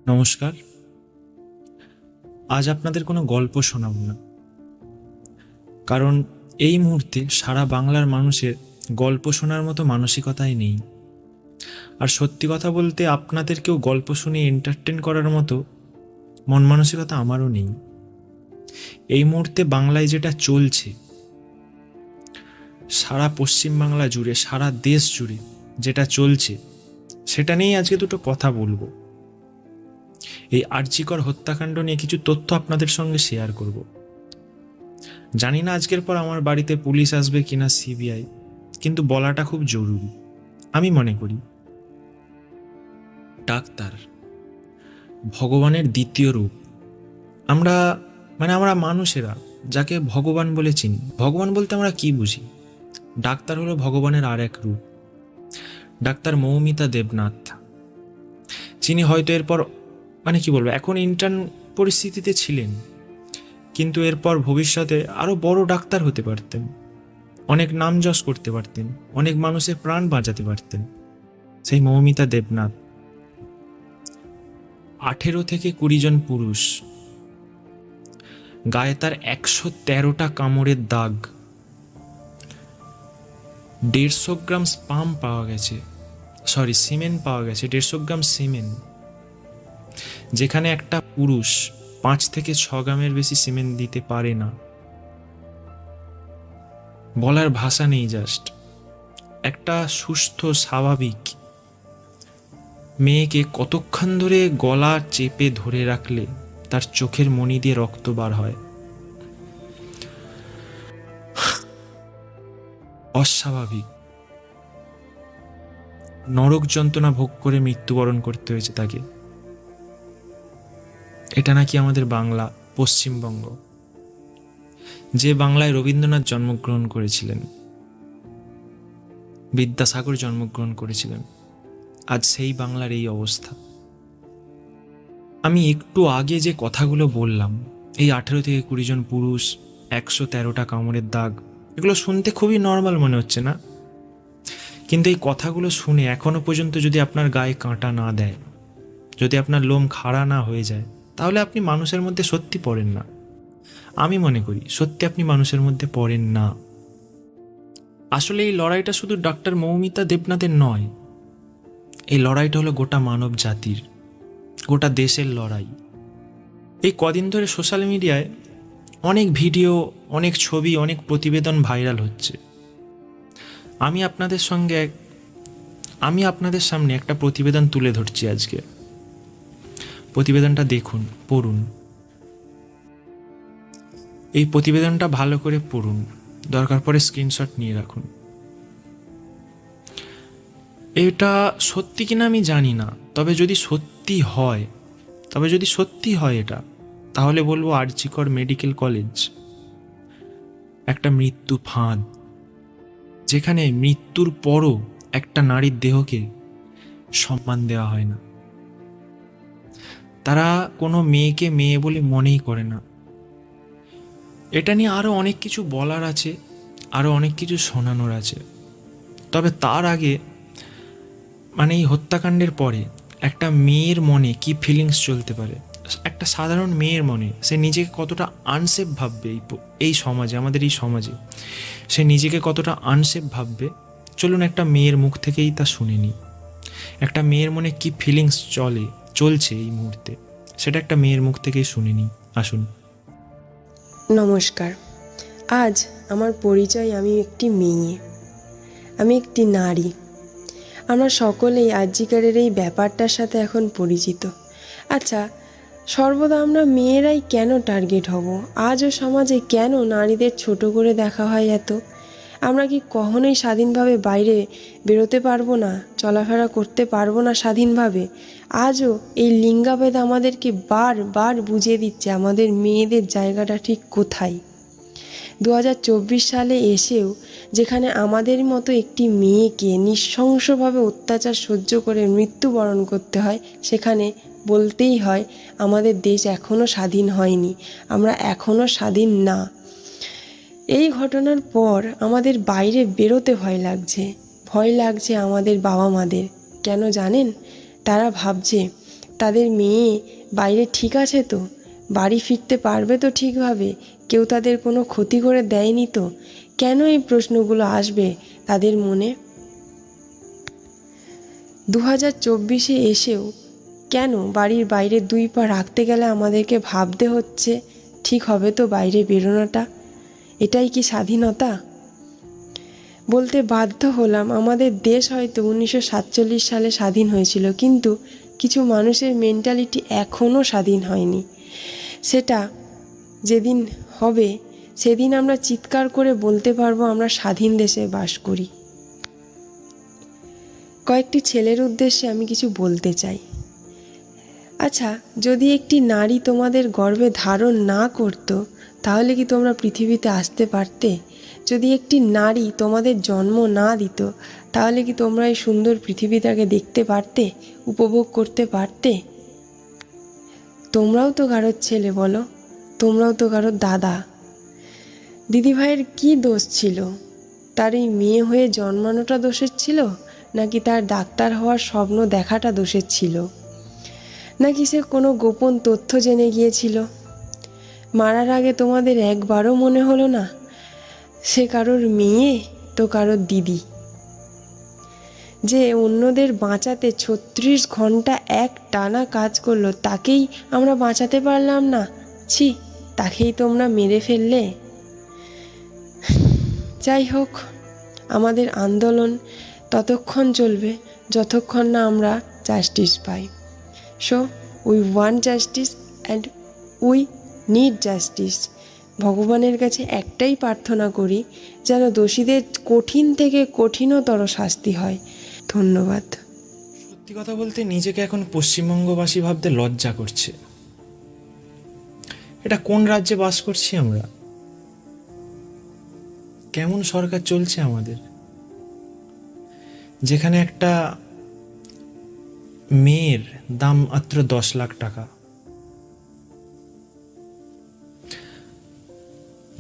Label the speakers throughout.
Speaker 1: নমস্কার। আজ আপনাদের কোনো গল্প শোনাব না, কারণ এই মুহূর্তে সারা বাংলার মানুষের গল্প শোনার মতো মানসিকতাই নেই। আর সত্যি কথা বলতে আপনাদেরকেও গল্প শুনে এন্টারটেন করার মতো মন মানসিকতা আমারও নেই। এই মুহূর্তে বাংলায় যেটা চলছে, সারা পশ্চিমবাংলা জুড়ে, সারা দেশ জুড়ে যেটা চলছে, সেটা নিয়েই আজকে দুটো কথা বলবো। এই আরজিকর হত্যাকাণ্ড নিয়ে কিছু তথ্য আপনাদের সঙ্গে শেয়ার করব। জানি না আজকের পর আমার বাড়িতে পুলিশ আসবে কিনা, সিবিআই, কিন্তু বলাটা খুব জরুরি। আমি মনে করি ডাক্তার ভগবানের দ্বিতীয় রূপ। আমরা মানুষেরা যাকে ভগবান বলে চিনি, ভগবান বলতে আমরা কি বুঝি? ডাক্তার হলো ভগবানের আর এক রূপ। ডাক্তার মৌমিতা দেবনাথ, যিনি হয়তো এরপর কি বলবো, এখন ইন্টার্ন পরিস্থিতিতে ছিলেন, কিন্তু এরপর ভবিষ্যতে আরো বড় ডাক্তার হতে পারতেন, অনেক নাম যশ করতে পারতেন, অনেক মানুষের প্রাণ বাঁচাতে পারতেন। সেই মৌমিতা দেবনাথ 18 থেকে 20 জন পুরুষ, গায়ে তার 113টা কামড়ের দাগ, 150 গ্রাম স্পাম পাওয়া গেছে, সিমেন্ট পাওয়া গেছে, 150 গ্রাম সিমেন্ট, যেখানে একটা পুরুষ 5 থেকে 6 গ্রামের বেশি সিমেন্ট দিতে পারে না। বলার ভাষা নেই। জাস্ট একটা সুস্থ স্বাভাবিক মেয়েকে কতক্ষণ ধরে গলা চেপে ধরে রাখলে তার চোখের মণি দিয়ে রক্ত বার হয়? অস্বাভাবিক। নরক যন্ত্রণা ভোগ করে মৃত্যুবরণ করতে হয়েছে তাকে। এটা নাকি আমাদের বাংলা, পশ্চিমবঙ্গ, যে বাংলায় রবীন্দ্রনাথ জন্মগ্রহণ করেছিলেন, বিদ্যাসাগর জন্মগ্রহণ করেছিলেন, আজ সেই বাংলার এই অবস্থা। আমি একটু আগে যে কথাগুলো বললাম, এই 18 থেকে 20 জন পুরুষ, 113টা কামড়ের দাগ, এগুলো শুনতে খুবই নর্মাল মনে হচ্ছে না? কিন্তু এই কথাগুলো শুনে এখনো পর্যন্ত যদি আপনার গায়ে কাঁটা না দেয়, যদি আপনার লোম খাড়া না হয়ে যায়, তাহলে আপনি মানুষের মধ্যে সত্যি পড়েন না। আমি মনে করি সত্যি আপনি মানুষের মধ্যে পড়েন না। আসলে এই লড়াইটা শুধু ডাক্তার মৌমিতা দেবনাথের নয়, এই লড়াইটা হলো গোটা মানব জাতির, গোটা দেশের লড়াই। এই কদিন ধরে সোশ্যাল মিডিয়ায় অনেক ভিডিও, অনেক ছবি, অনেক প্রতিবেদন ভাইরাল হচ্ছে। আমি আপনাদের সামনে একটা প্রতিবেদন তুলে ধরছি আজকে। প্রতিবেদনটা দেখুন, পড়ুন। এই প্রতিবেদনটা ভালো করে পড়ুন, দরকার পড়ে স্ক্রিনশট নিয়ে রাখুন। এটা সত্যি কিনা আমি জানি না, তবে যদি সত্যি হয় এটা, তাহলে বলবো আরজিকর মেডিকেল কলেজ একটা মৃত্যু ফাঁদ, যেখানে মৃত্যুর পরও একটা নারীর দেহকে সম্মান দেওয়া হয় না। তারা কোনো মেয়েকে মেয়ে বলে মনেই করে না। এটা নিয়ে আরও অনেক কিছু বলার আছে, আরও অনেক কিছু শোনানোর আছে। তবে তার আগে এই হত্যাকাণ্ডের পরে একটা মেয়ের মনে কি ফিলিংস চলতে পারে, একটা সাধারণ মেয়ের মনে, সে নিজেকে কতটা আনসেফ ভাববে এই সমাজে, আমাদের এই সমাজে সে নিজেকে কতটা আনসেফ ভাববে, চলুন একটা মেয়ের মুখ থেকেই তা শুনে নিই। একটা মেয়ের মনে কি ফিলিংস চলছে এই মুহূর্তে, সেটা একটা মেয়ের মুখ থেকেই শুনে নিই। আসুন।
Speaker 2: নমস্কার। আজ আমার পরিচয়, আমি একটি মেয়ে, আমি একটি নারী। আমরা সকলেই আরজিকরের এই ব্যাপারটার সাথে এখন পরিচিত। আচ্ছা, সর্বদা আমরা মেয়েরাই কেন টার্গেট হব? আজও সমাজে কেন নারীদের ছোট করে দেখা হয় এত? আমরা কি কখনোই স্বাধীনভাবে বাইরে বেরোতে পারবো না, চলাফেরা করতে পারবো না স্বাধীনভাবে? আজও এই লিঙ্গাভেদ আমাদেরকে বারবার বুঝিয়ে দিচ্ছে আমাদের মেয়েদের জায়গাটা ঠিক কোথায়। 2024 সালে এসেও যেখানে আমাদের মতো একটি মেয়েকে নৃশংসভাবে অত্যাচার সহ্য করে মৃত্যুবরণ করতে হয়, সেখানে বলতেই হয় আমাদের দেশ এখনও স্বাধীন হয়নি, আমরা এখনও স্বাধীন না। এই ঘটনার পর আমাদের বাইরে বেরোতে ভয় লাগছে আমাদের বাবা মাদের। কেন জানেন? তারা ভাবছে তাদের মেয়ে বাইরে ঠিক আছে তো? বাড়ি ফিরতে পারবে তো ঠিকভাবে? কেউ তাদের কোনো ক্ষতি করে দেয়নি তো? কেন এই প্রশ্নগুলো আসবে তাদের মনে? 2024-এ এসেও কেন বাড়ির বাইরে 2 পা রাখতে গেলে আমাদেরকে ভাবতে হচ্ছে ঠিক হবে তো বাইরে বেরোনোটা? এটাই কি স্বাধীনতা? বলতে বাধ্য হলাম, আমাদের দেশ হয়তো 1947 সালে স্বাধীন হয়েছিল, কিন্তু কিছু মানুষের মেন্টালিটি এখনও স্বাধীন হয়নি। সেটা যেদিন হবে সেদিন আমরা চিৎকার করে বলতে পারবো আমরা স্বাধীন দেশে বাস করি। কয়েকটি ছেলের উদ্দেশ্যে আমি কিছু বলতে চাই। আচ্ছা, যদি একটি নারী তোমাদের গর্ভে ধারণ না করতো তাহলে কি তোমরা পৃথিবীতে আসতে পারতে? যদি একটি নারী তোমাদের জন্ম না দিত তাহলে কি তোমরা এই সুন্দর পৃথিবীটাকে দেখতে পারতে, উপভোগ করতে পারতে? তোমরাও তো কারোর ছেলে, বলো? তোমরাও তো কারোর দাদা। দিদিভাইয়ের কি দোষ ছিল? তার এই মেয়ে হয়ে জন্মানোটা দোষের ছিল, নাকি তার ডাক্তার হওয়ার স্বপ্ন দেখাটা দোষের ছিল, নাকি সে কোনো গোপন তথ্য জেনে গিয়েছিল? মারার আগে তোমাদের একবারও মনে হলো না সে কারোর মেয়ে তো কারোর দিদি? যে অন্যদের বাঁচাতে 36 ঘন্টা এক টানা কাজ করলো, তাকেই আমরা বাঁচাতে পারলাম না? ছি, তাকেই তোমরা মেরে ফেললে। যাই হোক, আমাদের আন্দোলন ততক্ষণ চলবে যতক্ষণ না আমরা justice pi. So we want justice and we need justice. ভগবানের কাছে একটাই প্রার্থনা করি, যেন দোষীদের কঠিন থেকে কঠিনতর শাস্তি হয়। ধন্যবাদ।
Speaker 1: সত্যি কথা বলতে নিজেকে এখন পশ্চিমবঙ্গবাসী ভাবতে লজ্জা করছে। এটা কোন রাজ্যে বাস করছি আমরা? কেমন সরকার চলছে আমাদের, যেখানে একটা মেয়ের দাম মাত্র 10 লাখ টাকা,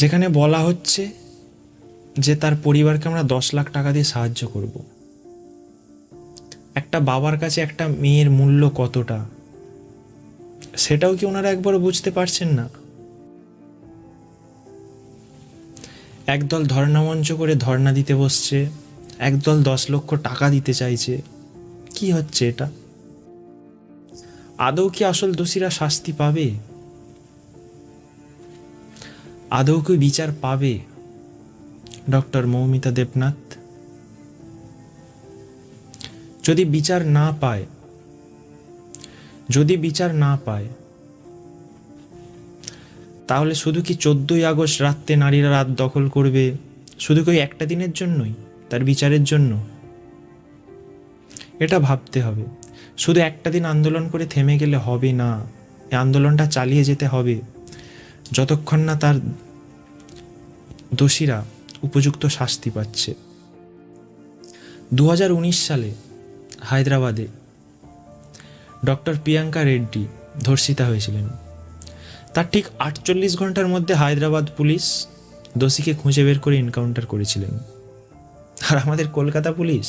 Speaker 1: যেখানে বলা হচ্ছে যে তার পরিবারকে আমরা 10 লাখ টাকা দিয়ে সাহায্য করব। একটা বাবার কাছে একটা মেয়ের মূল্য কতটা, সেটাও কি ওনারা একবারও বুঝতে পারছেন না? একদল ধর্ণা মঞ্চ করে ধর্ণা দিতে বসছে, একদল 10 লক্ষ টাকা দিতে চাইছে। কি হচ্ছে এটা? আদৌ কি আসল দোষীরা শাস্তি পাবে? আদৌ কি বিচার পাবে ডক্টর মৌমিতা দেবনাথ? যদি বিচার না পায় তাহলে শুধু কি 14ই আগস্ট রাত্রে নারীরা রাত দখল করবে শুধু কি একটা দিনের জন্যই, তার বিচারের জন্য? এটা ভাবতে হবে। শুধু একটা দিন আন্দোলন করে থেমে গেলে হবে না, এই আন্দোলনটা চালিয়ে যেতে হবে যতক্ষণ না তার দোষীরা উপযুক্ত শাস্তি পাচ্ছে। 2019 সালে হায়দ্রাবাদে ডক্টর প্রিয়াঙ্কা রেড্ডি ধর্ষিতা হয়েছিলেন। তার ঠিক 48 ঘন্টার মধ্যে হায়দ্রাবাদ পুলিশ দোষীকে খুঁজে বের করে এনকাউন্টার করেছিলেন। আর আমাদের কলকাতা পুলিশ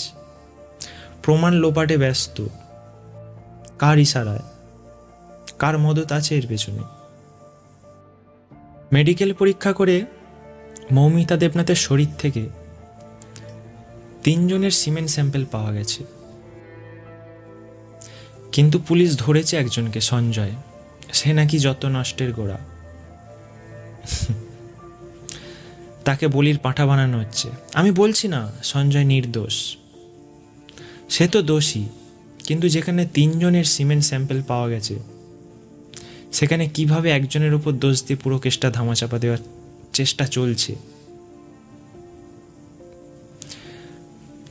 Speaker 1: প্রমাণ লোপাটে ব্যস্ত। কার ইশারায়, কার মদত আছে এর পেছনে? মেডিকেল পরীক্ষা করে মৌমিতা দেবনাথের শরীর থেকে 3 জনের সিমেন্ট স্যাম্পল পাওয়া গেছে, কিন্তু পুলিশ ধরেছে একজনকে, সঞ্জয়। সে নাকি যত নষ্টের গোড়া। তাকে বলির পাঁঠা বানানো হচ্ছে। আমি বলছি না সঞ্জয় নির্দোষ, সে তো দোষী, কিন্তু যেখানে 3 জনের সিমেন্ট স্যাম্পল পাওয়া গেছে সেখানে কিভাবে একজনের উপর দোষ দিয়ে পুরো কেসটা ধামাচাপা দেওয়ার চেষ্টা চলছে।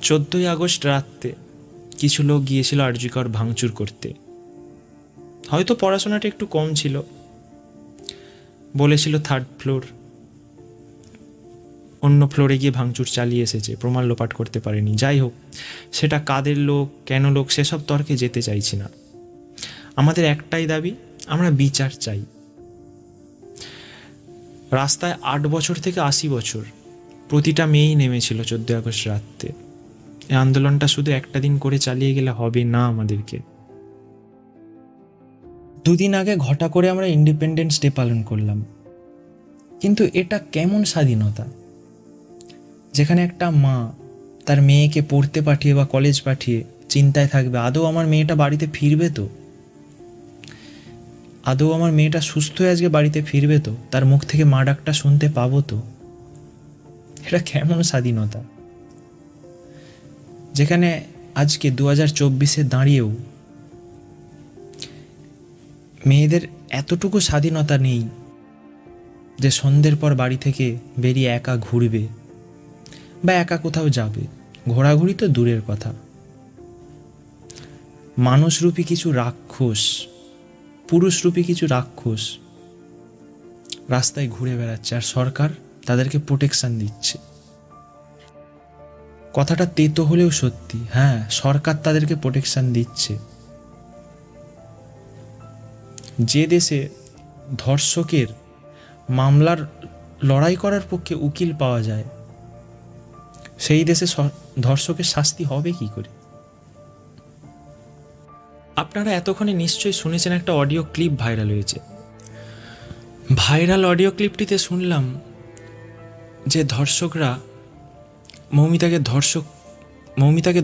Speaker 1: 14ই আগস্ট রাতে কিছু লোক গিয়েছিল আরজি কর ভাঙচুর করতে। হয়তো পড়াশোনাটা একটু কম ছিল, বলেছিল 3rd ফ্লোর, অন্য ফ্লোরে গিয়ে ভাঙচুর চালিয়ে এসেছে, প্রমাণ লোপাট করতে পারেনি। যাই হোক, সেটা কাদের লোক, কেন লোক, সেসব তর্কে যেতে চাইছি না। আমাদের একটাই দাবি, আমরা বিচার চাই। রাস্তায় 8 বছর থেকে 80 বছর প্রতিটা মেয়েই নেমেছিল 14 আগস্ট রাতে। এই আন্দোলনটা শুধু একটা দিন করে চালিয়ে গেলে হবে না। আমাদেরকে 2 দিন আগে ঘটা করে আমরা ইন্ডিপেন্ডেন্স ডে পালন করলাম, কিন্তু এটা কেমন স্বাধীনতা যেখানে একটা মা তার মেয়েকে পড়তে পাঠিয়ে বা কলেজ পাঠিয়ে চিন্তায় থাকবে আদৌ আমার মেয়েটা বাড়িতে ফিরবে তো, আদৌ আমার মেয়েটা সুস্থ হয়ে আজকে বাড়িতে ফিরবে তো, তার মুখ থেকে মা ডাকটা শুনতে পাবো তো। এটা কেমন স্বাধীনতা যেখানে আজকে 2024-এ দাঁড়িয়েও মেয়েদের এতটুকু স্বাধীনতা নেই যে সন্ধ্যের পর বাড়ি থেকে বেরিয়ে একা ঘুরবে বা একা কোথাও যাবে। ঘোরাঘুরি তো দূরের কথা, মানুষরূপী কিছু রাক্ষস, পুরুষরূপী কিছু রাক্ষস রাস্তায় ঘুরে বেড়াচ্ছে আর সরকার তাদেরকে প্রোটেকশন দিচ্ছে। কথাটা তেতো হলেও সত্যি, হ্যাঁ, সরকার তাদেরকে প্রোটেকশন দিচ্ছে। যে দেশে ধর্ষকের মামলার লড়াই করার পক্ষে উকিল পাওয়া যায়, সেই দেশে ধর্ষকের শাস্তি হবে কি করে? আপনারা এতক্ষণে নিশ্চয়ই শুনেছেন একটা অডিও ক্লিপ ভাইরাল হয়েছে। ভাইরাল অডিও ক্লিপটিতে শুনলাম যে ধর্ষকরা মৌমিতাকে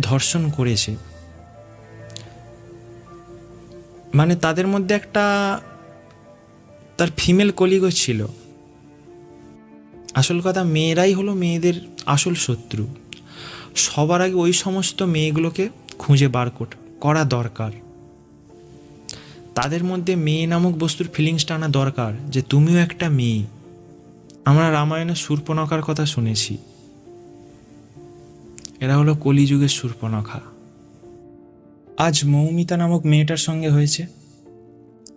Speaker 1: ধর্ষণ করেছে, মানে তাদের মধ্যে একটা তার ফিমেল কলিগও ছিল। আসল কথা, মেয়েরাই হলো মেয়েদের আসল শত্রু। সবার আগে ওই সমস্ত মেয়েগুলোকে খুঁজে বার করা দরকার। তাদের মধ্যে মেয়ে নামক বস্তুর ফিলিংসটা আনা দরকার যে তুমিও একটা মেয়ে। আমরা রামায়ণের শূর্পণখার কথা শুনেছি, এরা হলো কলিযুগের শূর্পণখা। আজ মৌমিতা নামক মেয়েটার সঙ্গে হয়েছে,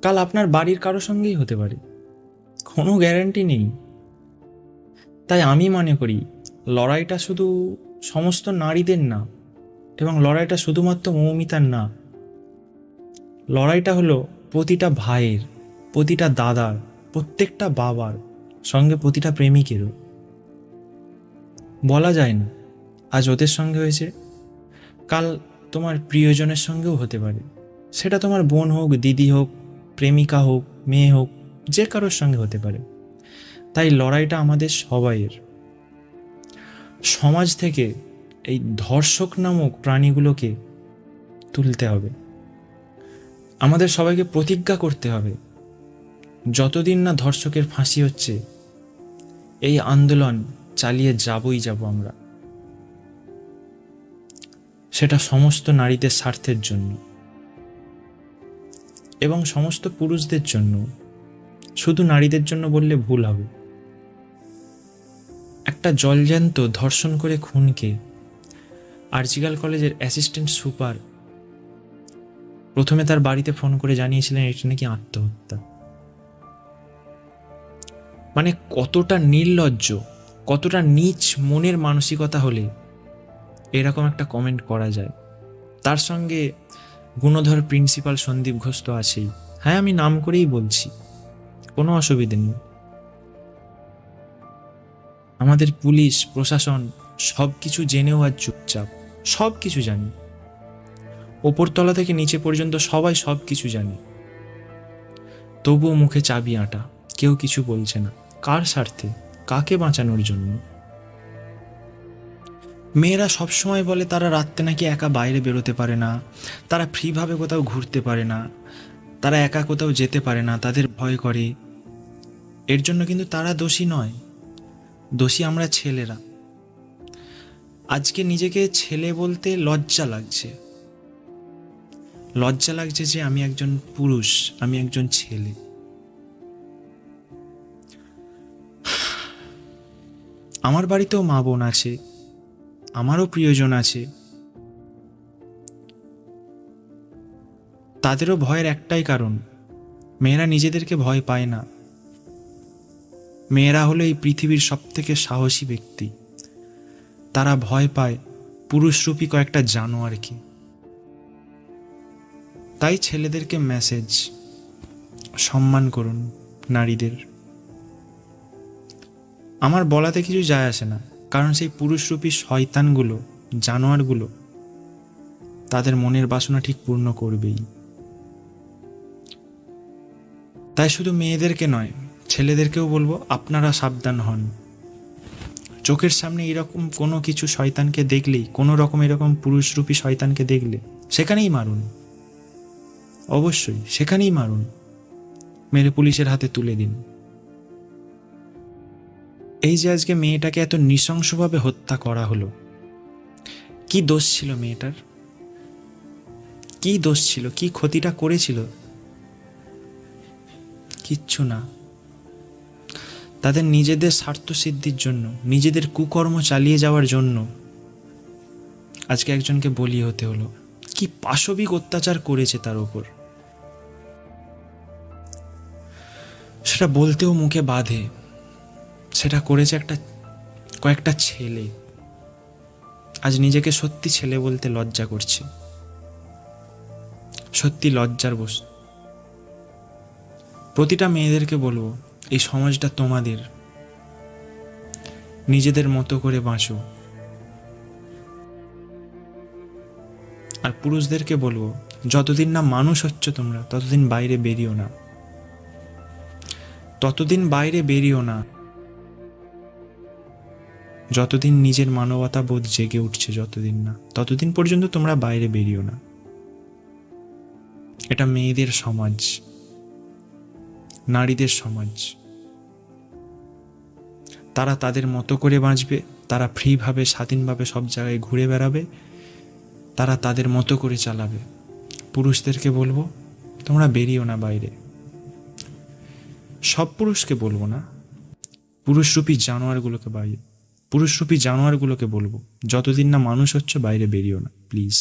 Speaker 1: কাল আপনার বাড়ির কারোর সঙ্গেই হতে পারে, কোনো গ্যারান্টি নেই। তাই আমি মনে করি লড়াইটা শুধু সমস্ত নারীদের না, এবং লড়াইটা শুধুমাত্র মৌমিতার না, লড়াইটা হলো প্রতিটা ভাইয়ের, প্রতিটা দাদার, প্রত্যেকটা বাবার সঙ্গে প্রতিটা প্রেমিকেরও। বলা যায় না আজ ওদের সঙ্গে হয়েছে, কাল তোমার প্রিয়জনের সঙ্গেও হতে পারে। সেটা তোমার বোন হোক, দিদি হোক, প্রেমিকা হোক, মেয়ে হোক, যে কারোর সঙ্গে হতে পারে। তাই লড়াইটা আমাদের সবাইয়ের। সমাজ থেকে এই ধর্ষক নামক প্রাণীগুলোকে তুলতে হবে। আমাদের সবাইকে প্রতিজ্ঞা করতে হবে, যতদিন না ধর্ষকের ফাঁসি হচ্ছে এই আন্দোলন চালিয়ে যাব আমরা। সেটা সমস্ত নারীদের স্বার্থের জন্য এবং সমস্ত পুরুষদের জন্য, শুধু নারীদের জন্য বললে ভুল হবে। একটা জলজ্যান্ত ধর্ষণ করে খুনকে আরজিগাল কলেজের অ্যাসিস্ট্যান্ট সুপার প্রথমে তার বাড়িতে ফোন করে জানিয়েছিলেন এটা নাকি আত্মহত্যা। মানে কতটা নির্লজ্জ, কতটা নীচ মনের মানসিকতা হলে এরকম একটা কমেন্ট করা যায়। তার সঙ্গে গুণধর প্রিন্সিপাল সন্দীপ ঘোষ তো আছেই, হ্যাঁ আমি নাম করেই বলছি, কোনো অসুবিধে নেই। আমাদের পুলিশ প্রশাসন সব কিছু জেনেও আর চুপচাপ, সব কিছু জানি, ওপরতলা থেকে নিচে পর্যন্ত সবাই সব কিছু জানে, তবুও মুখে চাবি আঁটা, কেউ কিছু বলছে না। কার স্বার্থে? কাকে বাঁচানোর জন্য? মেয়েরা সবসময় বলে তারা রাত্রে নাকি একা বাইরে বেরোতে পারে না, তারা ফ্রিভাবে কোথাও ঘুরতে পারে না, তারা একা কোথাও যেতে পারে না, তাদের ভয় করে। এর জন্য কিন্তু তারা দোষী নয়, দোষী আমরা ছেলেরা। আজকে নিজেকে ছেলে বলতে লজ্জা লাগছে, লজ্জা লাগছে যে আমি একজন পুরুষ, আমি একজন ছেলে। আমার বাড়িতেও মা বোন আছে, আমারও প্রিয়জন আছে, তাদেরও ভয়ের একটাই কারণ, মেয়েরা নিজেদেরকে ভয় পায় না। মেয়েরা হলো এই পৃথিবীর সবথেকে সাহসী ব্যক্তি, তারা ভয় পায় পুরুষরূপী কয়েকটা জানোয়ারকে। তাই ছেলেদেরকে মেসেজ, সম্মান করুন নারীদের। আমার বলাতে কিছু যায় আসে না, কারণ সেই পুরুষরূপী শয়তানগুলো, জানোয়ারগুলো তাদের মনের বাসনা ঠিক পূর্ণ করবেই। তাই শুধু মেয়েদেরকে নয়, ছেলেদেরকেও বলবো, আপনারা সাবধান হন। চোখের সামনে এরকম কোনো কিছু শয়তানকে দেখলেই, কোনো রকম এরকম পুরুষরূপী শয়তানকে দেখলে সেখানেই মারুন, অবশ্যই সেখানেই মারুন, মেরে পুলিশের হাতে তুলে দিন। এই যে আজকে মেয়েটাকে এত নৃশংসভাবে হত্যা করা হলো, কি দোষ ছিল মেয়েটার? কি দোষ ছিল? কি ক্ষতিটা করেছিল? কিচ্ছু না। তাদের নিজেদের স্বার্থসিদ্ধির জন্য, নিজেদের কুকর্ম চালিয়ে যাওয়ার জন্য আজকে একজনকে বলি হতে হলো। কি পাশবিক অত্যাচার করেছে তার উপর, সেটা বলতেও মুখে বাধে। সেটা করেছে কয়েকটা ছেলে। আজ নিজেকে সত্যি ছেলে বলতে লজ্জা করছে, সত্যি লজ্জার বস্তু। প্রতিটা মেয়েদেরকে বলবো, এই সমাজটা তোমাদের, নিজেদের মতো করে বাঁচো। আর পুরুষদেরকে বলবো, যতদিন না মানুষ হচ্ছ তোমরা, ততদিন বাইরে বেরিও না, ততদিন বাইরে বেরিও না। যতদিন নিজের মানবতা বোধ জেগে উঠছে, যতদিন না, ততদিন পর্যন্ত তোমরা বাইরে বেরিও না। এটা মেয়েদের সমাজ, নারীদের সমাজ। তারা তাদের মতো করে বাঁচবে, তারা ফ্রিভাবে স্বাধীনভাবে সব জায়গায় ঘুরে বেড়াবে, তারা তাদের মতো করে চালাবে। পুরুষদেরকে বলবো, তোমরা বেরিও না বাইরে। সব পুরুষকে বলবো না, পুরুষরূপী জানোয়ারগুলোকে বলবো, যতদিন না মানুষ হচ্ছে বাইরে বেরিও না, প্লিজ।